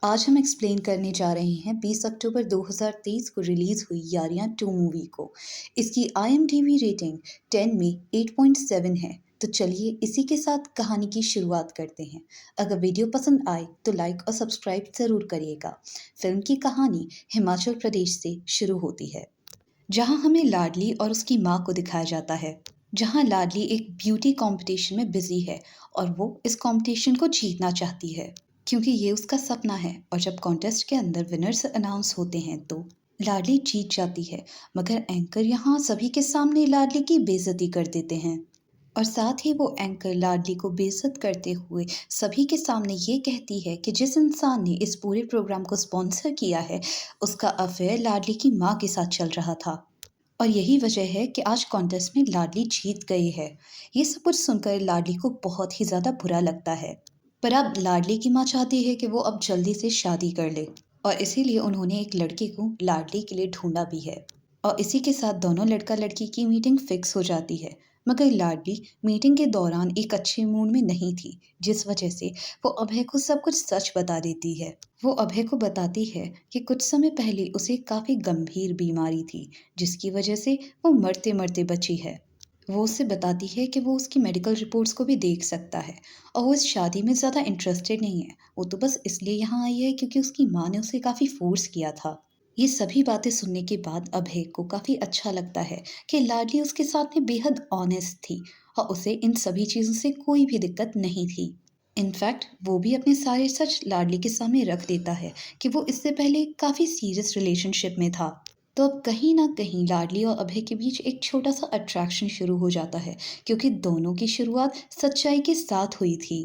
आज हम एक्सप्लेन करने जा रहे हैं 20 अक्टूबर 2023 को रिलीज हुई यारियां 2 मूवी को। इसकी IMDb रेटिंग 10 में 8.7 है। तो चलिए इसी के साथ कहानी की शुरुआत करते हैं। अगर वीडियो पसंद आए तो लाइक और सब्सक्राइब ज़रूर करिएगा। फिल्म की कहानी हिमाचल प्रदेश से शुरू होती है, जहां हमें लाडली और उसकी माँ को दिखाया जाता है। जहां लाडली एक ब्यूटी कंपटीशन में बिजी है और वो इस कंपटीशन को जीतना चाहती है क्योंकि ये उसका सपना है। और जब कॉन्टेस्ट के अंदर विनर्स अनाउंस होते हैं तो लाडली जीत जाती है, मगर एंकर यहाँ सभी के सामने लाडली की बेइज्जती कर देते हैं। और साथ ही वो एंकर लाडली को बेइज्जत करते हुए सभी के सामने ये कहती है कि जिस इंसान ने इस पूरे प्रोग्राम को स्पॉन्सर किया है उसका अफेयर लाडली की माँ के साथ चल रहा था और यही वजह है कि आज कॉन्टेस्ट में लाडली जीत गई है। ये सब कुछ सुनकर लाडली को बहुत ही ज़्यादा बुरा लगता है, पर अब लाडली की माँ चाहती है कि वो अब जल्दी से शादी कर ले और इसीलिए उन्होंने एक लड़के को लाडली के लिए ढूंढा भी है। और इसी के साथ दोनों लड़का लड़की की मीटिंग फिक्स हो जाती है, मगर लाडली मीटिंग के दौरान एक अच्छे मूड में नहीं थी, जिस वजह से वो अभय को सब कुछ सच बता देती है। वो अभय को बताती है कि कुछ समय पहले उसे काफ़ी गंभीर बीमारी थी, जिसकी वजह से वो मरते मरते बची है। वो उससे बताती है कि वो उसकी मेडिकल रिपोर्ट्स को भी देख सकता है और वो इस शादी में ज़्यादा इंटरेस्टेड नहीं है। वो तो बस इसलिए यहाँ आई है क्योंकि उसकी माँ ने उसे काफ़ी फोर्स किया था। ये सभी बातें सुनने के बाद अभय को काफ़ी अच्छा लगता है कि लाडली उसके साथ में बेहद ऑनेस्ट थी और उसे इन सभी चीज़ों से कोई भी दिक्कत नहीं थी। इनफैक्ट वो भी अपने सारे सच लाडली के सामने रख देता है कि वो इससे पहले काफ़ी सीरियस रिलेशनशिप में था। तो अब कहीं ना कहीं लाडली और अभय के बीच एक छोटा सा अट्रैक्शन शुरू हो जाता है, क्योंकि दोनों की शुरुआत सच्चाई के साथ हुई थी।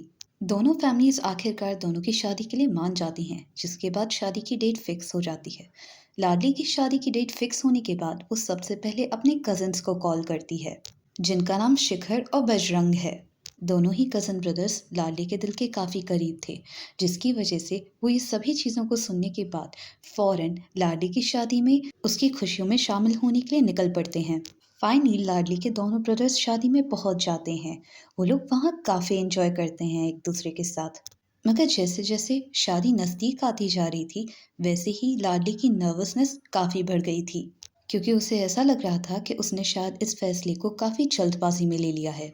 दोनों फैमिलीज आखिरकार दोनों की शादी के लिए मान जाती हैं, जिसके बाद शादी की डेट फिक्स हो जाती है। लाडली की शादी की डेट फिक्स होने के बाद वो सबसे पहले अपने कजिन्स को कॉल करती है, जिनका नाम शिखर और बजरंग है। दोनों ही कज़न ब्रदर्स लाडली के दिल के काफ़ी करीब थे, जिसकी वजह से वो ये सभी चीज़ों को सुनने के बाद फ़ौरन लाडली की शादी में उसकी खुशियों में शामिल होने के लिए निकल पड़ते हैं। फाइनली लाडली के दोनों ब्रदर्स शादी में पहुंच जाते हैं। वो लोग वहाँ काफ़ी एंजॉय करते हैं एक दूसरे के साथ। मगर जैसे जैसे शादी नज़दीक आती जा रही थी, वैसे ही लाडली की नर्वसनेस काफ़ी बढ़ गई थी, क्योंकि उसे ऐसा लग रहा था कि उसने शायद इस फैसले को काफ़ी जल्दबाजी में ले लिया है।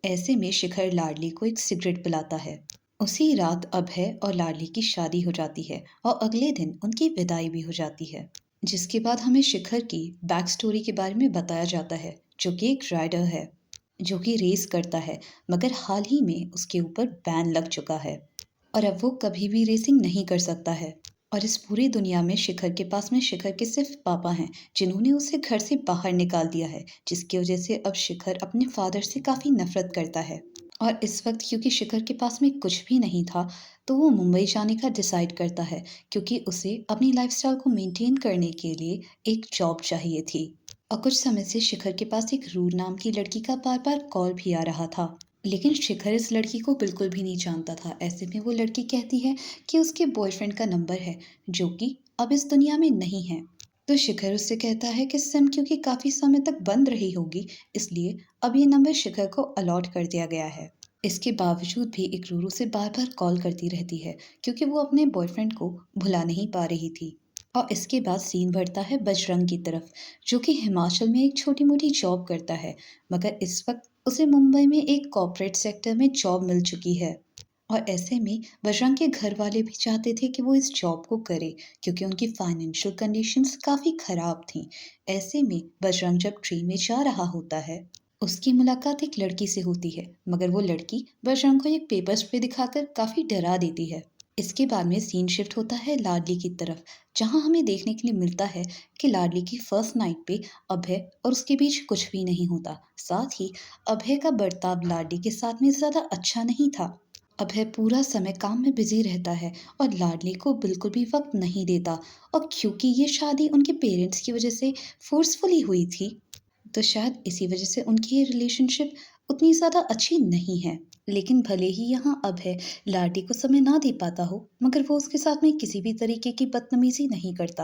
ऐसे में शिखर लाडली को एक सिगरेट पिलाता है। उसी रात अभय और लाडली की शादी हो जाती है और अगले दिन उनकी विदाई भी हो जाती है, जिसके बाद हमें शिखर की बैक स्टोरी के बारे में बताया जाता है, जो कि एक राइडर है जो कि रेस करता है, मगर हाल ही में उसके ऊपर बैन लग चुका है और अब वो कभी भी रेसिंग नहीं कर सकता है। और इस पूरी दुनिया में शिखर के पास में शिखर के सिर्फ पापा हैं, जिन्होंने उसे घर से बाहर निकाल दिया है, जिसकी वजह से अब शिखर अपने फादर से काफ़ी नफरत करता है। और इस वक्त क्योंकि शिखर के पास में कुछ भी नहीं था, तो वो मुंबई जाने का डिसाइड करता है, क्योंकि उसे अपनी लाइफस्टाइल को मेंटेन करने के लिए एक जॉब चाहिए थी। और कुछ समय से शिखर के पास एक रूर नाम की लड़की का बार बार कॉल भी आ रहा था, लेकिन शिखर इस लड़की को बिल्कुल भी नहीं जानता था। ऐसे में वो लड़की कहती है कि उसके बॉयफ्रेंड का नंबर है, जो कि अब इस दुनिया में नहीं है। तो शिखर उससे कहता है कि सिम क्योंकि काफ़ी समय तक बंद रही होगी, इसलिए अब ये नंबर शिखर को अलॉट कर दिया गया है। इसके बावजूद भी एक रूरू से बार बार कॉल करती रहती है, क्योंकि वो अपने बॉयफ्रेंड को भुला नहीं पा रही थी। और इसके बाद सीन बढ़ता है बजरंग की तरफ, जो कि हिमाचल में एक छोटी मोटी जॉब करता है, मगर इस वक्त उसे मुंबई में एक कॉर्पोरेट सेक्टर में जॉब मिल चुकी है। और ऐसे में बजरंग के घर वाले भी चाहते थे कि वो इस जॉब को करे, क्योंकि उनकी फाइनेंशियल कंडीशंस काफ़ी ख़राब थीं। ऐसे में बजरंग जब ट्रेन में जा रहा होता है, उसकी मुलाकात एक लड़की से होती है, मगर वो लड़की बजरंग को एक पेपर स्प्रे दिखाकर काफ़ी डरा देती है। इसके बाद में सीन शिफ्ट होता है लाडली की तरफ, जहां हमें देखने के लिए मिलता है कि लाडली की फर्स्ट नाइट पे अभय और उसके बीच कुछ भी नहीं होता। साथ ही अभय का बर्ताव लाडली के साथ में ज़्यादा अच्छा नहीं था। अभय पूरा समय काम में बिजी रहता है और लाडली को बिल्कुल भी वक्त नहीं देता। और क्योंकि ये शादी उनके पेरेंट्स की वजह से फोर्सफुली हुई थी, तो शायद इसी वजह से उनकी ये रिलेशनशिप उतनी ज़्यादा अच्छी नहीं है। लेकिन भले ही यहाँ अभय लाडी को समय ना दे पाता हो, मगर वो उसके साथ में किसी भी तरीके की बदतमीजी नहीं करता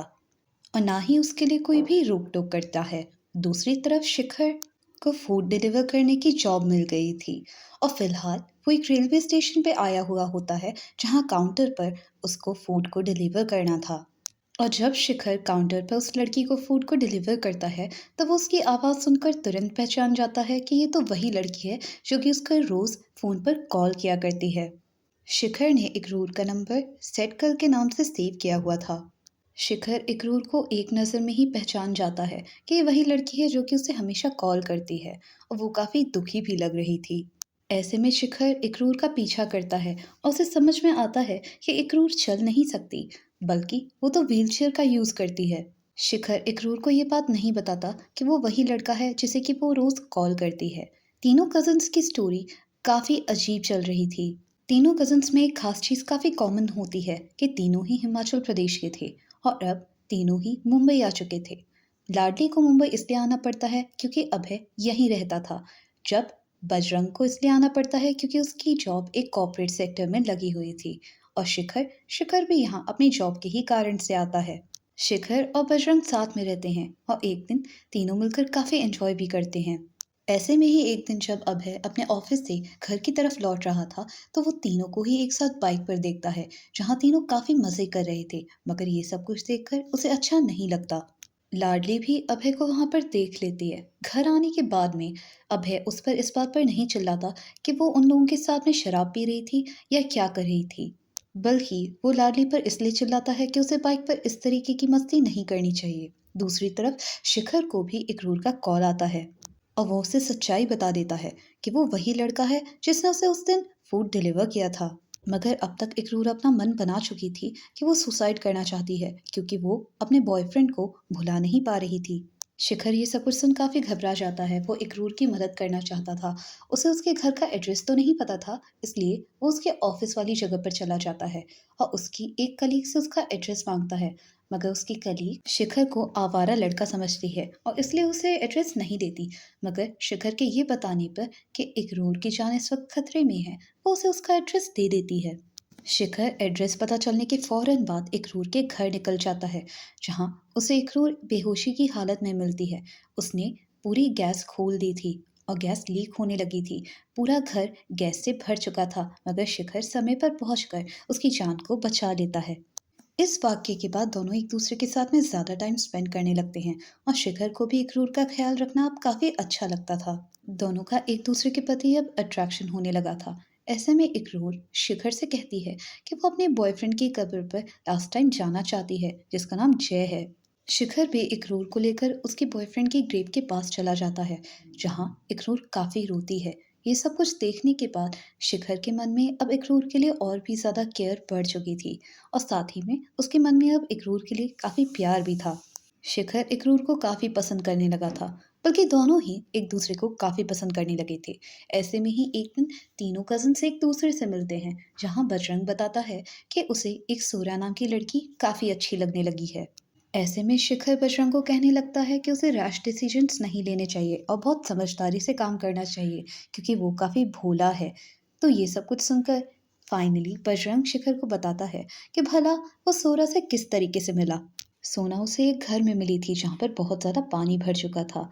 और ना ही उसके लिए कोई भी रोक टोक करता है। दूसरी तरफ शिखर को फूड डिलीवर करने की जॉब मिल गई थी और फिलहाल वो एक रेलवे स्टेशन पे आया हुआ होता है जहाँ काउंटर पर उसको फूड को डिलीवर करना था। और जब शिखर काउंटर पर उस लड़की को फूड को डिलीवर करता है तब वो उसकी आवाज़ सुनकर तुरंत पहचान जाता है कि ये तो वही लड़की है जो कि उसका रोज़ फ़ोन पर कॉल किया करती है। शिखर ने इकरूर का नंबर सेट कल के नाम से सेव किया हुआ था। शिखर इकरूर को एक नज़र में ही पहचान जाता है कि ये वही लड़की है जो कि उसे हमेशा कॉल करती है और वो काफ़ी दुखी भी लग रही थी। ऐसे में शिखर इकरूर का पीछा करता है और उसे समझ में आता है कि इकरूर चल नहीं सकती, बल्कि वो तो व्हीलचेयर का यूज़ करती है। शिखर इकरूर को ये बात नहीं बताता कि वो वही लड़का है जिसे कि वो रोज़ कॉल करती है। तीनों कज़न्स की स्टोरी काफ़ी अजीब चल रही थी। तीनों कज़न्स में एक खास चीज़ काफ़ी कॉमन होती है कि तीनों ही हिमाचल प्रदेश के थे और अब तीनों ही मुंबई आ चुके थे। लाडली को मुंबई इसलिए आना पड़ता है क्योंकि अभय यहीं रहता था, जब बजरंग को इसलिए आना पड़ता है क्योंकि उसकी जॉब एक कॉर्पोरेट सेक्टर में लगी हुई थी और शिखर शिखर भी यहाँ अपनी जॉब के ही कारण से आता है। शिखर और बजरंग साथ में रहते हैं और एक दिन तीनों मिलकर काफ़ी एंजॉय भी करते हैं। ऐसे में ही एक दिन जब अभय अपने ऑफिस से घर की तरफ लौट रहा था तो वो तीनों को ही एक साथ बाइक पर देखता है जहाँ तीनों काफ़ी मज़े कर रहे थे, मगर ये सब कुछ देखकर उसे अच्छा नहीं लगता। लाडली भी अभय को वहां पर देख लेती है। घर आने के बाद में अभय उस पर इस बात पर नहीं चिल्लाता कि वो उन लोगों के साथ में शराब पी रही थी या क्या कर रही थी, बल्कि वो लाडली पर इसलिए चिल्लाता है कि उसे बाइक पर इस तरीके की मस्ती नहीं करनी चाहिए। दूसरी तरफ शिखर को भी इकरूर का कॉल आता है और वो उसे सच्चाई बता देता है कि वो वही लड़का है जिसने उसे उस दिन फूड डिलीवर किया था। मगर अब तक इकरूर अपना मन बना चुकी थी कि वो सुसाइड करना चाहती है क्योंकि वो अपने बॉयफ्रेंड को भुला नहीं पा रही थी। शिखर ये सब कुछ सुन काफ़ी घबरा जाता है। वो इकरूर की मदद करना चाहता था। उसे उसके घर का एड्रेस तो नहीं पता था, इसलिए वो उसके ऑफिस वाली जगह पर चला जाता है और उसकी एक कलीग से उसका एड्रेस मांगता है। मगर उसकी कलीग शिखर को आवारा लड़का समझती है और इसलिए उसे एड्रेस नहीं देती। मगर शिखर के ये बताने पर कि इकरूर की जान इस वक्त खतरे में है, वो उसे उसका एड्रेस दे देती है। शिखर एड्रेस पता चलने के फौरन बाद इकरूर के घर निकल जाता है, जहां उसे इकरूर बेहोशी की हालत में मिलती है। उसने पूरी गैस खोल दी थी और गैस लीक होने लगी थी। पूरा घर गैस से भर चुका था, मगर शिखर समय पर पहुंचकर उसकी जान को बचा लेता है। इस वाक्य के बाद दोनों एक दूसरे के साथ में ज़्यादा टाइम स्पेंड करने लगते हैं और शिखर को भी इकरूर का ख्याल रखना अब काफ़ी अच्छा लगता था। दोनों का एक दूसरे के प्रति अब अट्रैक्शन होने लगा था। ऐसे में इकरूर शिखर से कहती है कि वो अपने बॉयफ्रेंड की कब्र पर लास्ट टाइम जाना चाहती है, जिसका नाम जय है। शिखर भी इकरूर को लेकर उसके बॉयफ्रेंड की ग्रेव के पास चला जाता है, जहाँ इकरूर काफ़ी रोती है। ये सब कुछ देखने के बाद शिखर के मन में अब इकरूर के लिए और भी ज़्यादा केयर बढ़ चुकी थी और साथ ही में उसके मन में अब इकरूर के लिए काफ़ी प्यार भी था। शिखर इकरूर को काफ़ी पसंद करने लगा था, बल्कि दोनों ही एक दूसरे को काफ़ी पसंद करने लगे थे। ऐसे में ही एक दिन तीनों कज़न्स एक दूसरे से मिलते हैं, जहाँ बजरंग बताता है कि उसे एक सोरा नाम की लड़की काफ़ी अच्छी लगने लगी है। ऐसे में शिखर बजरंग को कहने लगता है कि उसे रैश डिसीजंस नहीं लेने चाहिए और बहुत समझदारी से काम करना चाहिए क्योंकि वो काफ़ी भोला है। तो ये सब कुछ सुनकर फाइनली बजरंग शिखर को बताता है कि भला वो सोरा से किस तरीके से मिला। सोना उसे एक घर में मिली थी जहाँ पर बहुत ज़्यादा पानी भर चुका था।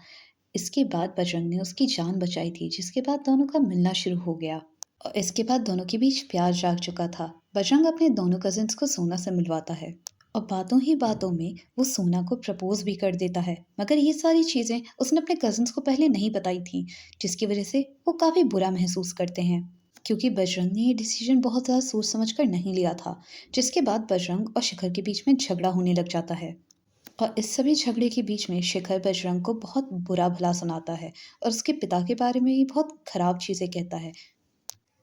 इसके बाद बजरंग ने उसकी जान बचाई थी, जिसके बाद दोनों का मिलना शुरू हो गया और इसके बाद दोनों के बीच प्यार जाग चुका था। बजरंग अपने दोनों कजिन्स को सोना से मिलवाता है और बातों ही बातों में वो सोना को प्रपोज भी कर देता है। मगर ये सारी चीज़ें उसने अपने कजिन्स को पहले नहीं बताई थी, जिसकी वजह से वो काफ़ी बुरा महसूस करते हैं क्योंकि बजरंग ने ये डिसीजन बहुत ज़्यादा सोच समझ कर नहीं लिया था। जिसके बाद बजरंग और शिखर के बीच में झगड़ा होने लग जाता है और इस सभी झगड़े के बीच में शिखर बजरंग को बहुत बुरा भला सुनाता है और उसके पिता के बारे में भी बहुत खराब चीज़ें कहता है।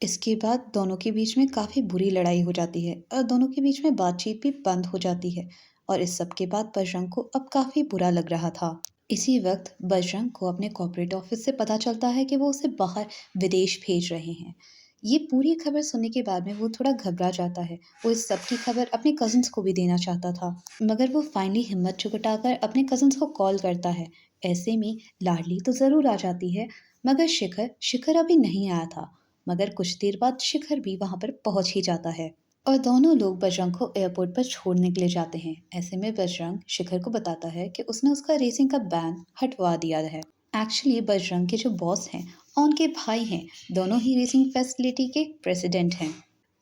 इसके बाद दोनों के बीच में काफ़ी बुरी लड़ाई हो जाती है और दोनों के बीच में बातचीत भी बंद हो जाती है और इस सब के बाद बजरंग को अब काफ़ी बुरा लग रहा था। इसी वक्त बजरंग को अपने कॉर्पोरेट ऑफिस से पता चलता है कि वो उसे बाहर विदेश भेज रहे हैं। ये पूरी खबर सुनने के बाद में वो थोड़ा घबरा जाता है। वो इस सब की खबर अपने कजिन्स को भी देना चाहता था, मगर वो फाइनली हिम्मत जुटाकर अपने कजिन्स को कॉल करता है। ऐसे में लाडली तो ज़रूर आ जाती है, मगर शिखर शिखर अभी नहीं आया था। मगर कुछ देर बाद शिखर भी वहां पर पहुंच ही जाता है और दोनों लोग बजरंग को एयरपोर्ट पर छोड़ने के लिए जाते हैं। ऐसे में बजरंग शिखर को बताता है कि उसने उसका रेसिंग का बैन हटवा दिया है। एक्चुअली बजरंग के जो बॉस हैं और उनके भाई हैं, दोनों ही रेसिंग फैसिलिटी के प्रेसिडेंट हैं।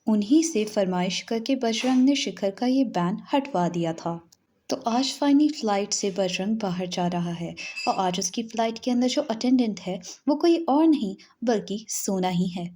उन्हीं से फरमाइश करके बजरंग ने शिखर का ये बैन हटवा दिया था। तो आज फाइनली फ्लाइट से बजरंग बाहर जा रहा है और आज उसकी फ्लाइट के अंदर जो अटेंडेंट है वो कोई और नहीं बल्कि सोना ही है।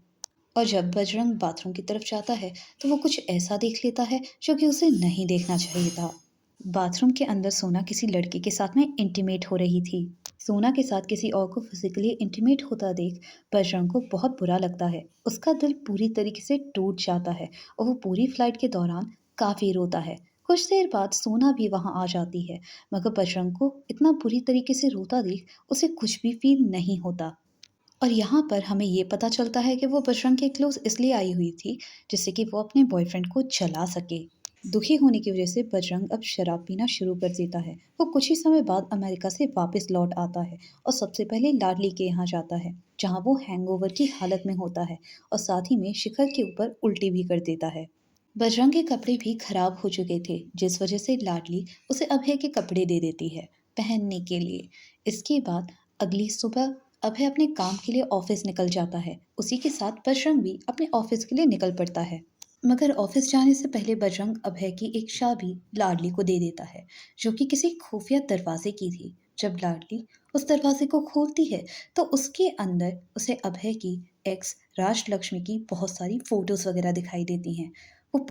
और जब बजरंग बाथरूम की तरफ जाता है तो वो कुछ ऐसा देख लेता है जो कि उसे नहीं देखना चाहिए था। बाथरूम के अंदर सोना किसी लड़के के साथ में इंटीमेट हो रही थी। सोना के साथ किसी और को फिजिकली इंटीमेट होता देख बजरंग को बहुत बुरा लगता है। उसका दिल पूरी तरीके से टूट जाता है और वो पूरी फ्लाइट के दौरान काफी रोता है। कुछ देर बाद सोना भी वहां आ जाती है, मगर बजरंग को इतना बुरी तरीके से रोता देख उसे कुछ भी फील नहीं होता। और यहाँ पर हमें ये पता चलता है कि वो बजरंग के क्लोज इसलिए आई हुई थी जिससे कि वो अपने बॉयफ्रेंड को जला सके। दुखी होने की वजह से बजरंग अब शराब पीना शुरू कर देता है। वो कुछ ही समय बाद अमेरिका से वापस लौट आता है और सबसे पहले लाडली के यहाँ जाता है, जहाँ वो हैंगओवर की हालत में होता है और साथ ही में शिखर के ऊपर उल्टी भी कर देता है। बजरंग के कपड़े भी खराब हो चुके थे, जिस वजह से लाडली उसे अभय के कपड़े दे देती है पहनने के लिए। इसके बाद अगली सुबह अभय अपने काम के लिए ऑफिस निकल जाता है। उसी के साथ बजरंग भी अपने ऑफिस के लिए निकल पड़ता है। मगर ऑफिस जाने से पहले बजरंग अभय की एक चाबी लाडली को दे देता है, जो कि किसी खुफिया दरवाजे की थी। जब लाडली उस दरवाजे को खोलती है तो उसके अंदर उसे अभय की एक्स राजलक्ष्मी की बहुत सारी फोटोज वगैरह दिखाई देती हैं।